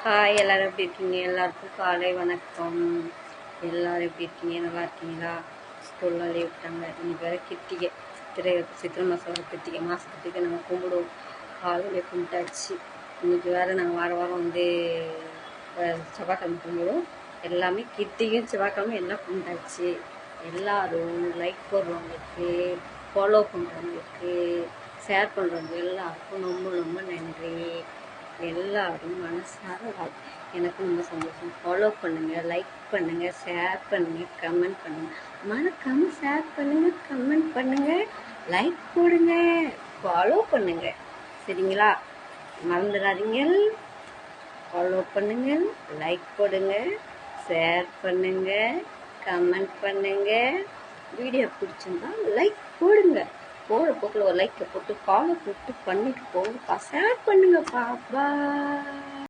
Hi, எல்லோரும் எப்படி இருக்கீங்க? எல்லாருக்கும் காலை வணக்கம். எல்லோரும் எப்படி இருக்கீங்க? நல்லா இருக்கீங்களா? ஸ்கூல்லாம் லீவ் விட்டாங்க. இன்னைக்கு வேறு கிருத்திகை, சித்திரை மாதம் வர கிருத்திகை மாதத்துக்கு நாங்கள் கும்பிடுவோம். காலையிலே கும்பிட்டாச்சு. இன்றைக்கி வேறு நாங்கள் வாரம் வந்து செவ்வாய்க்கிழமை கும்பிடுவோம். எல்லாமே கிருத்திகையும் செவ்வாய்க்கிழமை எல்லாம் கும்பிட்டாச்சு. எல்லோரும் லைக் போடுறவங்களுக்கு, ஃபாலோ பண்ணுறவங்களுக்கு, ஷேர் பண்ணுறவங்க எல்லாருக்கும் ரொம்ப ரொம்ப நன்றி. எல்லாரும் மனசார எனக்கு ரொம்ப சந்தோஷம். ஃபாலோ பண்ணுங்கள், லைக் பண்ணுங்கள், ஷேர் பண்ணுங்கள், கமெண்ட் பண்ணுங்கள். மறக்காம ஷேர் பண்ணுங்கள், கமெண்ட் பண்ணுங்கள், லைக் போடுங்க, ஃபாலோ பண்ணுங்கள். சரிங்களா? மறந்துடாதீங்க. ஃபாலோ பண்ணுங்கள், லைக் போடுங்க, ஷேர் பண்ணுங்கள், கமெண்ட் பண்ணுங்கள். வீடியோ பிடிச்சிருந்தா லைக் போடுங்க. போகிற போக்கில் ஒரு லைக்கை போட்டு ஃபாலோ பண்ணிட்டு போங்கப்பா. ஷேர் பண்ணுங்கப்பா. பாய்.